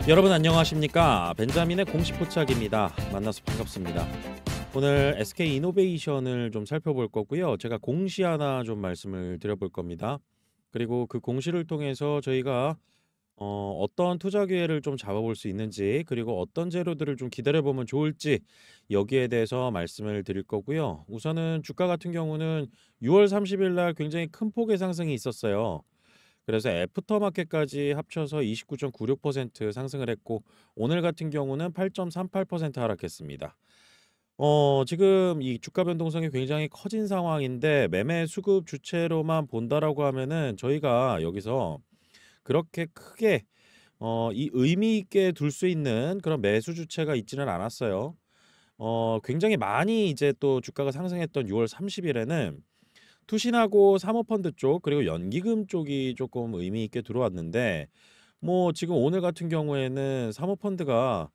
여러분 안녕하십니까? 벤자민의 공식 포착입니다. 만나서 반갑습니다. 오늘 SK이노베이션을 좀 살펴볼 거고요. 제가 공시 하나 좀 말씀을 드려볼 겁니다. 그리고 그 공시를 통해서 저희가 어떤 투자 기회를 좀 잡아볼 수 있는지, 그리고 어떤 재료들을 좀 기다려보면 좋을지 여기에 대해서 말씀을 드릴 거고요. 우선은 주가 같은 경우는 6월 30일 날 굉장히 큰 폭의 상승이 있었어요. 그래서 애프터마켓까지 합쳐서 29.96% 상승을 했고, 오늘 같은 경우는 8.38% 하락했습니다. 지금 이 주가 변동성이 굉장히 커진 상황인데, 매매 수급 주체로만 본다라고 하면은 저희가 여기서 그렇게 크게 이 의미 있게 둘 수 있는 그런 매수 주체가 있지는 않았어요. 굉장히 많이 이제 또 주가가 상승했던 6월 30일에는 투신하고 사모펀드 쪽, 그리고 연기금 쪽이 조금 의미 있게 들어왔는데, 뭐 지금 오늘 같은 경우에는 사모펀드가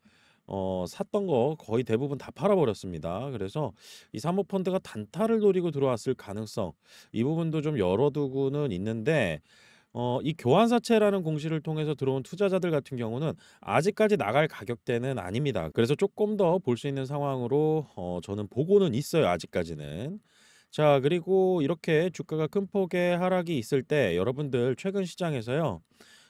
샀던 거 거의 대부분 다 팔아버렸습니다. 그래서 이 사모펀드가 단타를 노리고 들어왔을 가능성, 이 부분도 좀 열어두고는 있는데, 이 교환사채라는 공시를 통해서 들어온 투자자들 같은 경우는 아직까지 나갈 가격대는 아닙니다. 그래서 조금 더 볼 수 있는 상황으로 저는 보고는 있어요, 아직까지는. 자, 그리고 이렇게 주가가 큰 폭의 하락이 있을 때 여러분들 최근 시장에서요,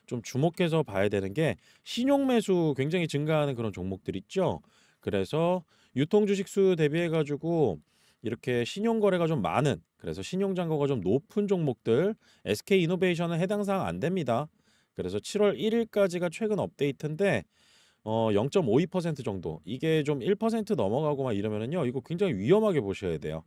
좀 주목해서 봐야 되는 게 신용 매수 굉장히 증가하는 그런 종목들 있죠. 그래서 유통 주식 수 대비해 가지고 이렇게 신용 거래가 좀 많은, 그래서 신용 잔고가 좀 높은 종목들, SK 이노베이션은 해당 사항 안 됩니다. 그래서 7월 1일까지가 최근 업데이트인데 0.52% 정도. 이게 좀 1% 넘어가고 막 이러면은요, 이거 굉장히 위험하게 보셔야 돼요.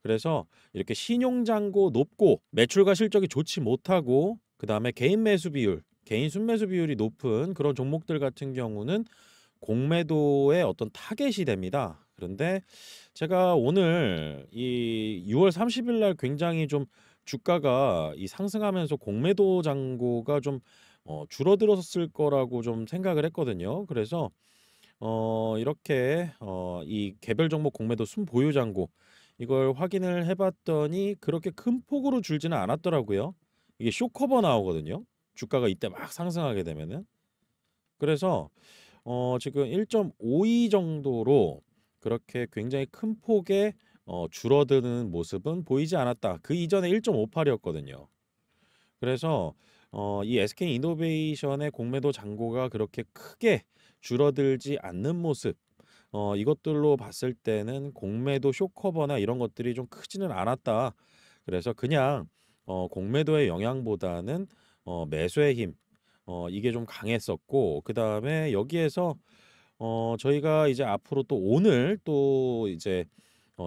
그래서 이렇게 신용 잔고 높고 매출과 실적이 좋지 못하고, 그다음에 개인 매수 비율, 개인 순매수 비율이 높은 그런 종목들 같은 경우는 공매도의 어떤 타겟이 됩니다. 그런데 제가 오늘 이 6월 30일 날 굉장히 좀 주가가 이 상승하면서 공매도 잔고가 좀 줄어들었을 거라고 좀 생각을 했거든요. 그래서 이렇게 이 개별 종목 공매도 순보유 잔고, 이걸 확인을 해 봤더니 그렇게 큰 폭으로 줄지는 않았더라고요. 이게 쇼커버 나오거든요, 주가가 이때 막 상승하게 되면은. 그래서 지금 1.52 정도로 그렇게 굉장히 큰 폭의 줄어드는 모습은 보이지 않았다. 그 이전에 1.58이었거든요. 그래서 이 SK이노베이션의 공매도 잔고가 그렇게 크게 줄어들지 않는 모습, 이것들로 봤을 때는 공매도 쇼커버나 이런 것들이 좀 크지는 않았다. 그래서 그냥 공매도의 영향보다는 매수의 힘, 이게 좀 강했었고, 그다음에 여기에서 저희가 이제 앞으로 또 오늘 또 이제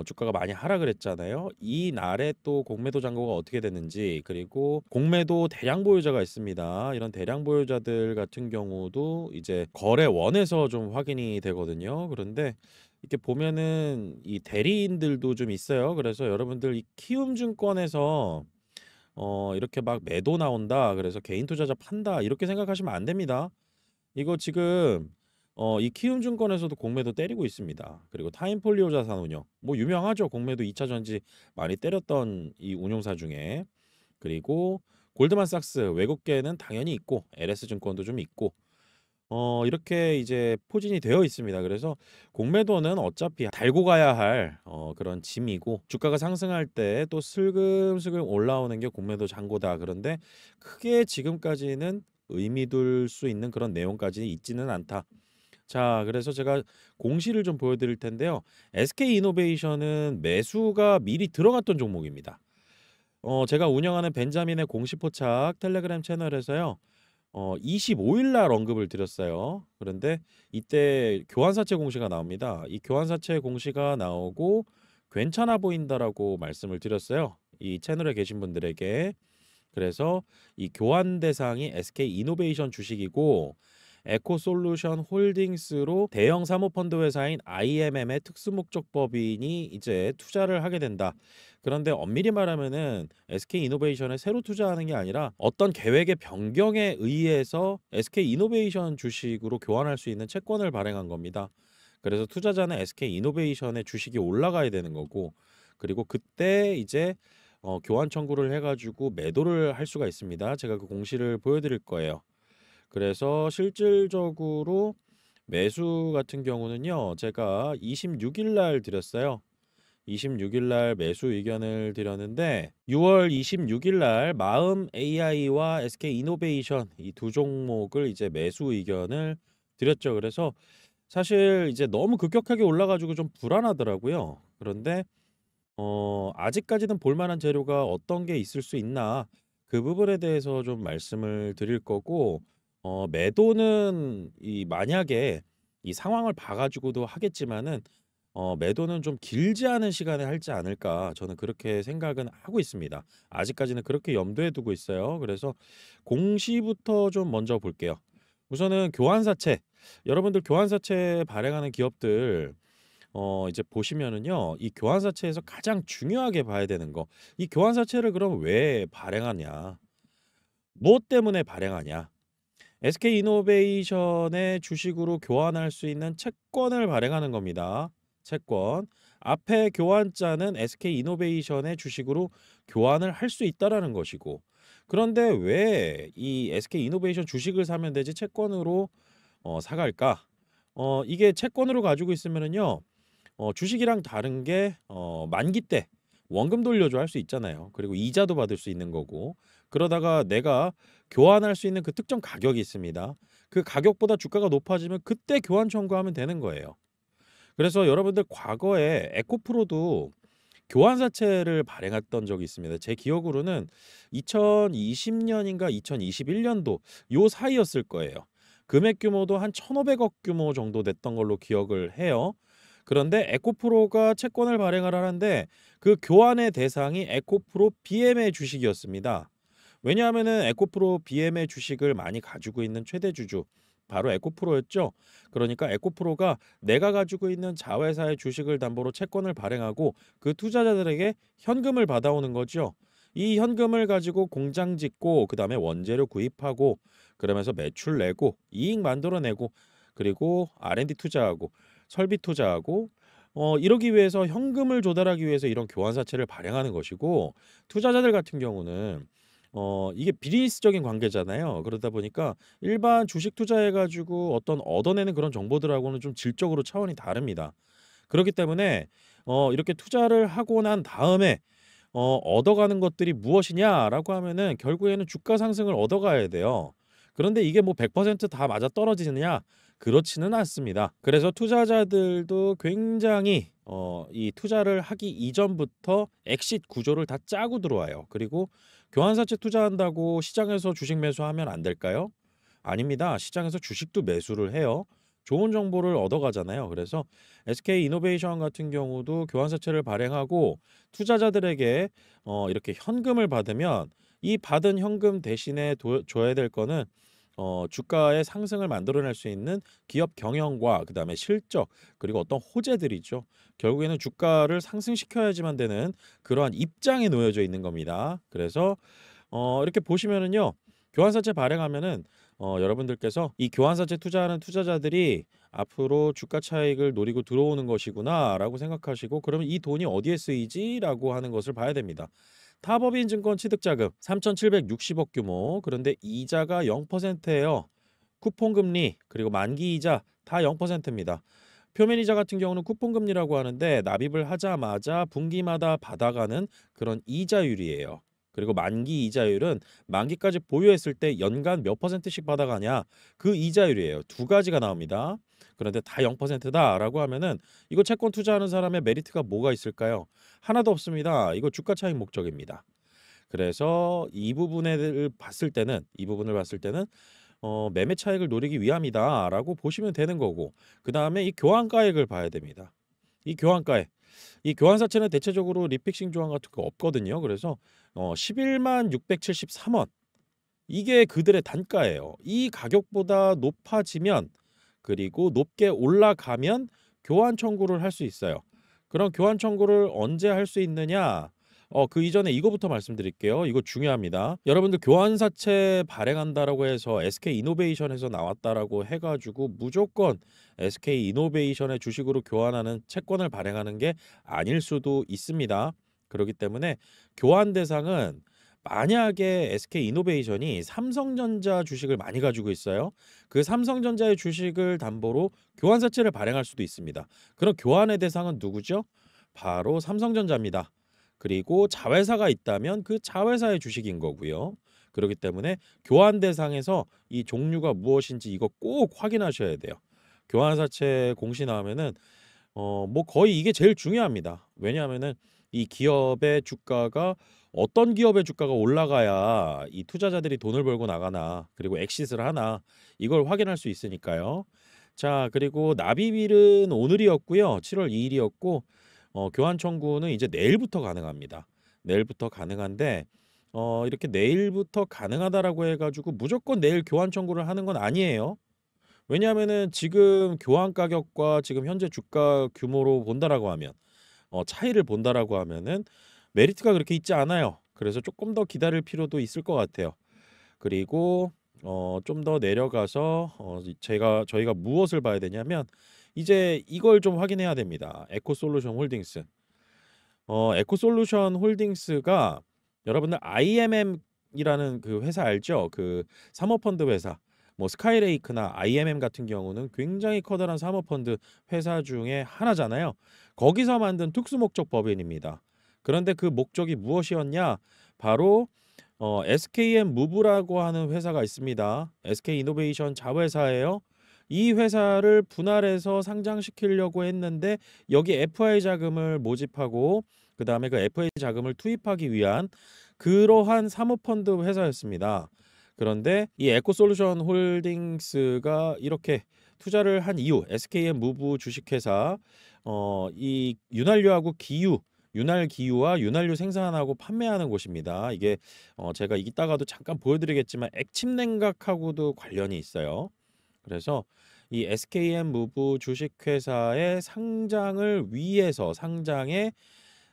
주가가 많이 하락을 했잖아요. 이 날에 또 공매도 잔고가 어떻게 됐는지, 그리고 공매도 대량 보유자가 있습니다. 이런 대량 보유자들 같은 경우도 이제 거래원에서 좀 확인이 되거든요. 그런데 이렇게 보면은 이 대리인들도 좀 있어요. 그래서 여러분들 이 키움증권에서 이렇게 막 매도 나온다, 그래서 개인 투자자 판다, 이렇게 생각하시면 안 됩니다. 이거 지금 이 키움증권에서도 공매도 때리고 있습니다. 그리고 타임폴리오 자산운용, 뭐 유명하죠. 공매도 2차 전지 많이 때렸던 이 운용사 중에. 그리고 골드만삭스 외국계는 당연히 있고, LS증권도 좀 있고, 이렇게 이제 포진이 되어 있습니다. 그래서 공매도는 어차피 달고 가야 할 그런 짐이고, 주가가 상승할 때 또 슬금슬금 올라오는 게 공매도 잔고다. 그런데 크게 지금까지는 의미 둘 수 있는 그런 내용까지 있지는 않다. 자, 그래서 제가 공시를 좀 보여드릴 텐데요. SK이노베이션은 매수가 미리 들어갔던 종목입니다. 제가 운영하는 벤자민의 공시 포착 텔레그램 채널에서요, 25일 날 언급을 드렸어요. 그런데 이때 교환사채 공시가 나옵니다. 이 교환사채 공시가 나오고 괜찮아 보인다라고 말씀을 드렸어요, 이 채널에 계신 분들에게. 그래서 이 교환 대상이 SK이노베이션 주식이고, 에코솔루션 홀딩스로 대형 사모펀드 회사인 IMM의 특수목적법인이 이제 투자를 하게 된다. 그런데 엄밀히 말하면은 SK이노베이션에 새로 투자하는 게 아니라 어떤 계획의 변경에 의해서 SK이노베이션 주식으로 교환할 수 있는 채권을 발행한 겁니다. 그래서 투자자는 SK이노베이션의 주식이 올라가야 되는 거고, 그리고 그때 이제 교환 청구를 해가지고 매도를 할 수가 있습니다. 제가 그 공시를 보여드릴 거예요. 그래서 실질적으로 매수 같은 경우는요. 제가 26일 날 드렸어요. 26일 날 매수 의견을 드렸는데 6월 26일 날 마음 AI와 SK 이노베이션 이 두 종목을 이제 매수 의견을 드렸죠. 그래서 사실 이제 너무 급격하게 올라 가지고 좀 불안하더라고요. 그런데 아직까지는 볼 만한 재료가 어떤 게 있을 수 있나 그 부분에 대해서 좀 말씀을 드릴 거고 매도는 이 만약에 이 상황을 봐 가지고도 하겠지만은 매도는 좀 길지 않은 시간에 할지 않을까 저는 그렇게 생각은 하고 있습니다. 아직까지는 그렇게 염두에 두고 있어요. 그래서 공시부터 좀 먼저 볼게요. 우선은 교환사채. 여러분들 교환사채 발행하는 기업들 이제 보시면은요. 이 교환사채에서 가장 중요하게 봐야 되는 거. 이 교환사채를 그럼 왜 발행하냐? 무엇 때문에 발행하냐? SK이노베이션의 주식으로 교환할 수 있는 채권을 발행하는 겁니다. 채권. 앞에 교환자는 SK이노베이션의 주식으로 교환을 할 수 있다라는 것이고. 그런데 왜 이 SK이노베이션 주식을 사면 되지 채권으로 사갈까? 이게 채권으로 가지고 있으면은요. 주식이랑 다른 게 만기 때 원금 돌려줘 할 수 있잖아요. 그리고 이자도 받을 수 있는 거고. 그러다가 내가 교환할 수 있는 그 특정 가격이 있습니다. 그 가격보다 주가가 높아지면 그때 교환 청구하면 되는 거예요. 그래서 여러분들 과거에 에코프로도 교환사채를 발행했던 적이 있습니다. 제 기억으로는 2020년인가 2021년도 요 사이였을 거예요. 금액 규모도 한 1,500억 규모 정도 됐던 걸로 기억을 해요. 그런데 에코프로가 채권을 발행을 하는데 그 교환의 대상이 에코프로 BM의 주식이었습니다. 왜냐하면은 에코프로 BM의 주식을 많이 가지고 있는 최대 주주 바로 에코프로였죠. 그러니까 에코프로가 내가 가지고 있는 자회사의 주식을 담보로 채권을 발행하고 그 투자자들에게 현금을 받아오는 거죠. 이 현금을 가지고 공장 짓고 그다음에 원재료 구입하고 그러면서 매출 내고 이익 만들어내고 그리고 R&D 투자하고 설비 투자하고 이러기 위해서 현금을 조달하기 위해서 이런 교환사채를 발행하는 것이고 투자자들 같은 경우는 이게 비즈니스적인 관계잖아요. 그러다 보니까 일반 주식 투자해 가지고 어떤 얻어내는 그런 정보들하고는 좀 질적으로 차원이 다릅니다. 그렇기 때문에 이렇게 투자를 하고 난 다음에 얻어가는 것들이 무엇이냐라고 하면은 결국에는 주가 상승을 얻어가야 돼요. 그런데 이게 뭐 100%다 맞아떨어지느냐? 그렇지는 않습니다. 그래서 투자자들도 굉장히 이 투자를 하기 이전부터 엑싯 구조를 다 짜고 들어와요. 그리고 교환사채 투자한다고 시장에서 주식 매수하면 안 될까요? 아닙니다. 시장에서 주식도 매수를 해요. 좋은 정보를 얻어가잖아요. 그래서 SK이노베이션 같은 경우도 교환사채를 발행하고 투자자들에게 이렇게 현금을 받으면 이 받은 현금 대신에 줘야 될 거는 주가의 상승을 만들어낼 수 있는 기업 경영과 그다음에 실적 그리고 어떤 호재들이죠. 결국에는 주가를 상승시켜야지만 되는 그러한 입장에 놓여져 있는 겁니다. 그래서 이렇게 보시면은요. 교환사채 발행하면은 여러분들께서 이 교환사채 투자하는 투자자들이 앞으로 주가 차익을 노리고 들어오는 것이구나라고 생각하시고 그러면 이 돈이 어디에 쓰이지라고 하는 것을 봐야 됩니다. 타법인증권 취득자금 3,760억 규모 그런데 이자가 0%예요. 쿠폰금리 그리고 만기이자 다 0%입니다. 표면이자 같은 경우는 쿠폰금리라고 하는데 납입을 하자마자 분기마다 받아가는 그런 이자율이에요. 그리고 만기 이자율은 만기까지 보유했을 때 연간 몇 %씩 받아가냐 그 이자율이에요. 두 가지가 나옵니다. 그런데 다 0%다라고 하면은 이거 채권 투자하는 사람의 메리트가 뭐가 있을까요? 하나도 없습니다. 이거 주가 차익 목적입니다. 그래서 이 부분을 봤을 때는 매매 차익을 노리기 위함이다라고 보시면 되는 거고 그다음에 이 교환가액을 봐야 됩니다. 이 교환가액. 이 교환사채는 대체적으로 리픽싱 조항 같은 거 없거든요. 그래서 11만 673원 이게 그들의 단가예요. 이 가격보다 높아지면 그리고 높게 올라가면 교환 청구를 할 수 있어요. 그럼 교환 청구를 언제 할 수 있느냐? 그 이전에 이거부터 말씀드릴게요. 이거 중요합니다. 여러분들 교환사채 발행한다라고 해서 SK이노베이션에서 나왔다라고 해 가지고 무조건 SK이노베이션의 주식으로 교환하는 채권을 발행하는 게 아닐 수도 있습니다. 그렇기 때문에 교환 대상은 만약에 SK이노베이션이 삼성전자 주식을 많이 가지고 있어요. 그 삼성전자의 주식을 담보로 교환사채를 발행할 수도 있습니다. 그럼 교환의 대상은 누구죠? 바로 삼성전자입니다. 그리고 자회사가 있다면 그 자회사의 주식인 거고요. 그렇기 때문에 교환 대상에서 이 종류가 무엇인지 이거 꼭 확인하셔야 돼요. 교환사채 공시 나오면은 뭐 거의 이게 제일 중요합니다. 왜냐하면은 이 기업의 주가가 어떤 기업의 주가가 올라가야 이 투자자들이 돈을 벌고 나가나 그리고 엑시트를 하나 이걸 확인할 수 있으니까요. 자, 그리고 납입일은 오늘이었고요. 7월 2일이었고 교환 청구는 이제 내일부터 가능합니다. 내일부터 가능한데 이렇게 내일부터 가능하다라고 해가지고 무조건 내일 교환 청구를 하는 건 아니에요. 왜냐하면은 지금 교환 가격과 지금 현재 주가 규모로 본다라고 하면 차이를 본다라고 하면은 메리트가 그렇게 있지 않아요. 그래서 조금 더 기다릴 필요도 있을 것 같아요. 그리고 좀 더 내려가서 저희가 무엇을 봐야 되냐면 이제 이걸 좀 확인해야 됩니다. 에코솔루션 홀딩스. 에코솔루션 홀딩스가 여러분들 IMM이라는 그 회사 알죠? 그 사모펀드 회사. 뭐 스카이레이크나 IMM 같은 경우는 굉장히 커다란 사모펀드 회사 중에 하나잖아요. 거기서 만든 특수목적 법인입니다. 그런데 그 목적이 무엇이었냐? 바로 SKM 무브라고 하는 회사가 있습니다. SK이노베이션 자회사예요. 이 회사를 분할해서 상장시키려고 했는데 여기 FI 자금을 모집하고 그다음에 그 FI 자금을 투입하기 위한 그러한 사모펀드 회사였습니다. 그런데 이 에코솔루션 홀딩스가 이렇게 투자를 한 이유, SKM 무브 주식회사 이 윤활유하고 기유 윤활 기유와 윤활유 생산하고 판매하는 곳입니다. 이게 제가 이따가도 잠깐 보여드리겠지만 액침 냉각하고도 관련이 있어요. 그래서 이 SKM 무브 주식회사의 상장을 위해서 상장에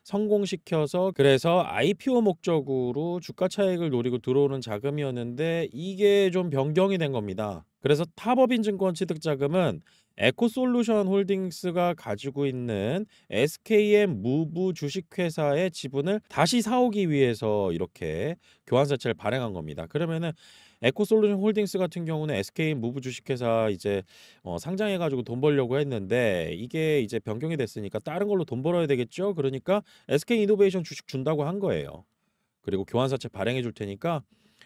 성공시켜서 그래서 IPO 목적으로 주가 차익을 노리고 들어오는 자금이었는데 이게 좀 변경이 된 겁니다. 그래서 타법인증권 취득 자금은 에코솔루션 홀딩스가 가지고 있는 SKM 무브 주식회사의 지분을 다시 사오기 위해서 이렇게 교환사채를 발행한 겁니다. 그러면은 에코솔루션 홀딩스 같은 경우는 SK 무브 주식회사 이제 상장해가지고 돈 벌려고 했는데 이게 이제 변경이 됐으니까 다른 걸로 돈 벌어야 되겠죠. 그러니까 SK 이노베이션 주식 준다고 한 거예요. 그리고 교환사채 발행해 줄 테니까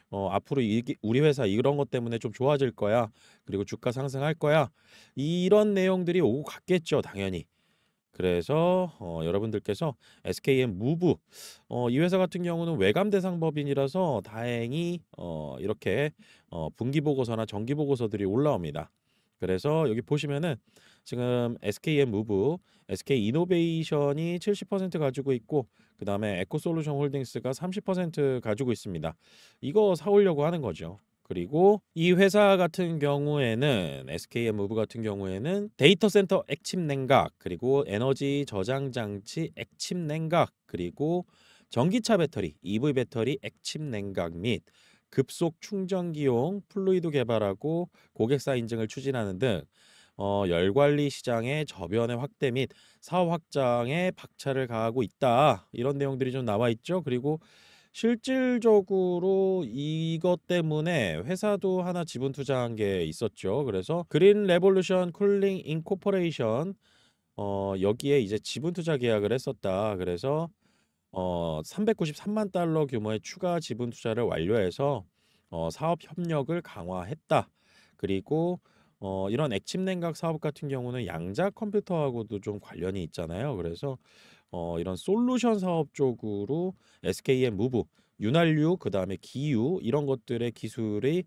앞으로 우리 회사 이런 것 때문에 좀 좋아질 거야. 그리고 주가 상승할 거야. 이런 내용들이 오고 갔겠죠, 당연히. 그래서 여러분들께서 SKM 무브 이 회사 같은 경우는 외감 대상 법인이라서 다행히 이렇게 분기 보고서나 정기 보고서들이 올라옵니다. 그래서 여기 보시면은 지금 SKM 무브, SK 이노베이션이 70% 가지고 있고 그다음에 에코솔루션 홀딩스가 30% 가지고 있습니다. 이거 사오려고 하는 거죠. 그리고 이 회사 같은 경우에는 SKM 무브 같은 경우에는 데이터 센터 액침 냉각 그리고 에너지 저장 장치 액침 냉각 그리고 전기차 배터리 EV 배터리 액침 냉각 및 급속 충전기용 플루이드 개발하고 고객사 인증을 추진하는 등 열 관리 시장의 저변의 확대 및 사업 확장에 박차를 가하고 있다. 이런 내용들이 좀 나와 있죠. 그리고 실질적으로 이것 때문에 회사도 하나 지분 투자한 게 있었죠. 그래서 그린 레볼루션 쿨링 인코퍼레이션 여기에 이제 지분 투자 계약을 했었다. 그래서 393만 달러 규모의 추가 지분 투자를 완료해서 사업 협력을 강화했다. 그리고 이런 액침 냉각 사업 같은 경우는 양자 컴퓨터하고도 좀 관련이 있잖아요. 그래서 이런 솔루션 사업 쪽으로 SKM 무브, 윤활유, 그다음에 기유 이런 것들의 기술이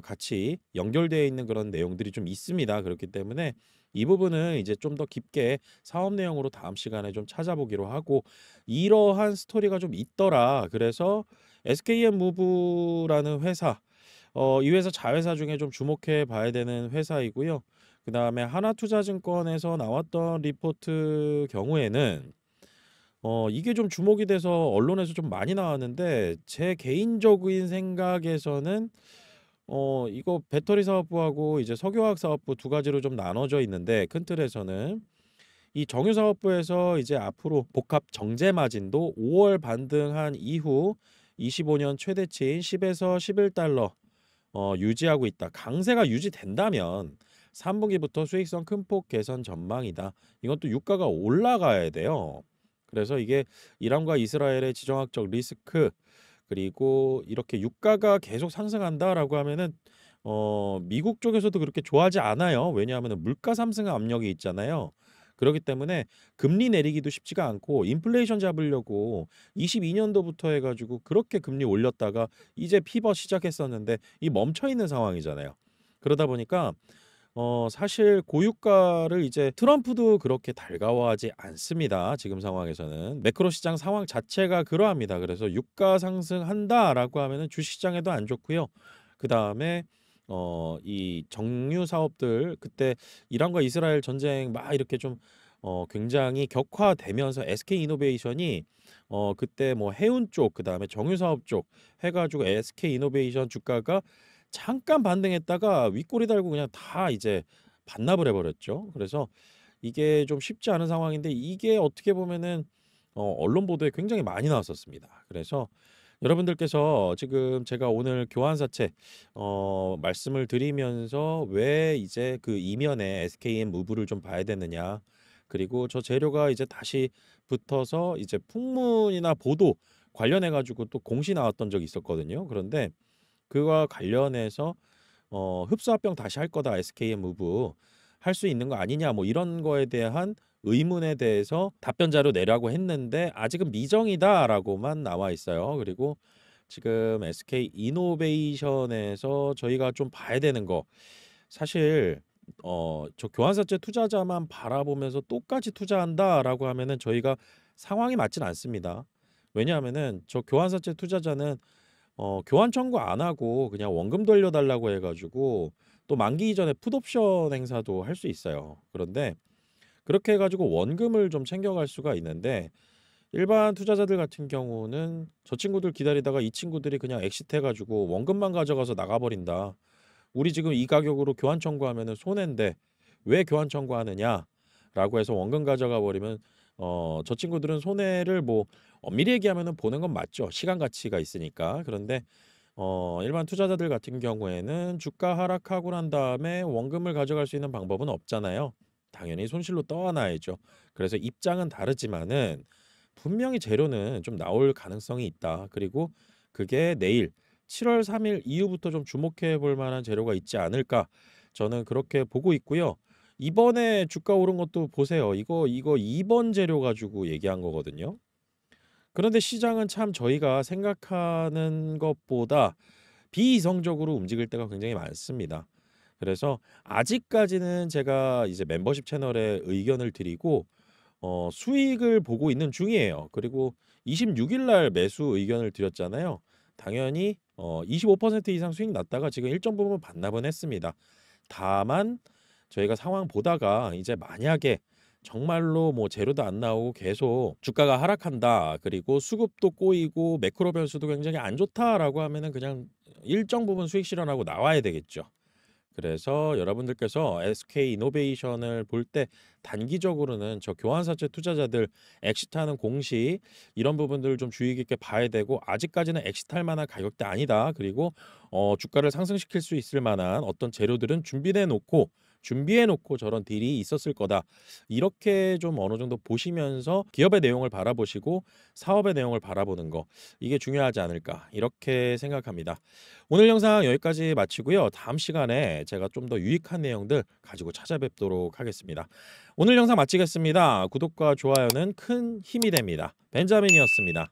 같이 연결되어 있는 그런 내용들이 좀 있습니다. 그렇기 때문에 이 부분은 이제 좀 더 깊게 사업 내용으로 다음 시간에 좀 찾아보기로 하고 이러한 스토리가 좀 있더라. 그래서 SKM 무브라는 회사 이 회사 자회사 중에 좀 주목해 봐야 되는 회사이고요. 그다음에 하나투자증권에서 나왔던 리포트 경우에는 이게 좀 주목이 돼서 언론에서 좀 많이 나왔는데 제 개인적인 생각에서는 이거 배터리 사업부하고 이제 석유화학 사업부 두 가지로 좀 나눠져 있는데 큰 틀에서는 이 정유사업부에서 이제 앞으로 복합 정제 마진도 5월 반등한 이후 25년 최대치인 10에서 11달러 유지하고 있다. 강세가 유지된다면 3분기부터 수익성 큰 폭 개선 전망이다. 이건 또 유가가 올라가야 돼요. 그래서 이게 이란과 이스라엘의 지정학적 리스크 그리고 이렇게 유가가 계속 상승한다라고 하면은 미국 쪽에서도 그렇게 좋아하지 않아요. 왜냐하면은 물가 상승 압력이 있잖아요. 그렇기 때문에 금리 내리기도 쉽지가 않고 인플레이션 잡으려고 22년도부터 해가지고 그렇게 금리 올렸다가 이제 피벗 시작했었는데 이 멈춰 있는 상황이잖아요. 그러다 보니까 사실 고유가를 이제 트럼프도 그렇게 달가워하지 않습니다. 지금 상황에서는 매크로 시장 상황 자체가 그러합니다. 그래서 유가 상승한다라고 하면은 주식시장에도 안 좋고요. 그다음에 이 정유 사업들 그때 이란과 이스라엘 전쟁 막 이렇게 좀 굉장히 격화되면서 SK이노베이션이 그때 뭐 해운 쪽 그다음에 정유 사업 쪽 해가지고 SK이노베이션 주가가 잠깐 반등했다가 윗꼬리 달고 그냥 다 이제 반납을 해버렸죠. 그래서 이게 좀 쉽지 않은 상황인데 이게 어떻게 보면은 언론 보도에 굉장히 많이 나왔었습니다. 그래서 여러분들께서 지금 제가 오늘 교환사채 말씀을 드리면서 왜 이제 그 이면에 SKM 무브를 좀 봐야 되느냐 그리고 저 재료가 이제 다시 붙어서 이제 풍문이나 보도 관련해 가지고 또 공시 나왔던 적이 있었거든요. 그런데 그와 관련해서 흡수합병 다시 할 거다 SKM 무브 할 수 있는 거 아니냐 뭐 이런 거에 대한 의문에 대해서 답변자로 내라고 했는데 아직은 미정이다라고만 나와 있어요. 그리고 지금 SK 이노베이션에서 저희가 좀 봐야 되는 거 사실 저 교환사채 투자자만 바라보면서 똑같이 투자한다라고 하면은 저희가 상황이 맞진 않습니다. 왜냐하면은 저 교환사채 투자자는 교환 청구 안 하고 그냥 원금 돌려달라고 해가지고 또 만기 이전에 풋옵션 행사도 할 수 있어요. 그런데 그렇게 해가지고 원금을 좀 챙겨갈 수가 있는데 일반 투자자들 같은 경우는 저 친구들 기다리다가 이 친구들이 그냥 엑시트해가지고 원금만 가져가서 나가버린다. 우리 지금 이 가격으로 교환 청구하면은 손해인데 왜 교환 청구하느냐라고 해서 원금 가져가 버리면 저 친구들은 손해를 뭐 엄밀히 얘기하면은 보는 건 맞죠. 시간 가치가 있으니까. 그런데 일반 투자자들 같은 경우에는 주가 하락하고 난 다음에 원금을 가져갈 수 있는 방법은 없잖아요. 당연히 손실로 떠안아야죠. 그래서 입장은 다르지만은 분명히 재료는 좀 나올 가능성이 있다. 그리고 그게 내일 7월 3일 이후부터 좀 주목해 볼 만한 재료가 있지 않을까. 저는 그렇게 보고 있고요. 이번에 주가 오른 것도 보세요. 이거 2번 재료 가지고 얘기한 거거든요. 그런데 시장은 참 저희가 생각하는 것보다 비이성적으로 움직일 때가 굉장히 많습니다. 그래서 아직까지는 제가 이제 멤버십 채널에 의견을 드리고 수익을 보고 있는 중이에요. 그리고 26일 날 매수 의견을 드렸잖아요. 당연히 25% 이상 수익 났다가 지금 일정 부분 반납은 했습니다. 다만 저희가 상황 보다가 이제 만약에 정말로 뭐 재료도 안 나오고 계속 주가가 하락한다. 그리고 수급도 꼬이고 매크로 변수도 굉장히 안 좋다라고 하면은 그냥 일정 부분 수익 실현하고 나와야 되겠죠. 그래서 여러분들께서 SK 이노베이션을 볼 때 단기적으로는 저 교환사채 투자자들 엑시트하는 공시 이런 부분들을 좀 주의 깊게 봐야 되고 아직까지는 엑시트할 만한 가격대 아니다. 그리고 주가를 상승시킬 수 있을 만한 어떤 재료들은 준비해 놓고 저런 딜이 있었을 거다. 이렇게 좀 어느 정도 보시면서 기업의 내용을 바라보시고 사업의 내용을 바라보는 거 이게 중요하지 않을까 이렇게 생각합니다. 오늘 영상 여기까지 마치고요. 다음 시간에 제가 좀 더 유익한 내용들 가지고 찾아뵙도록 하겠습니다. 오늘 영상 마치겠습니다. 구독과 좋아요는 큰 힘이 됩니다. 벤자민이었습니다.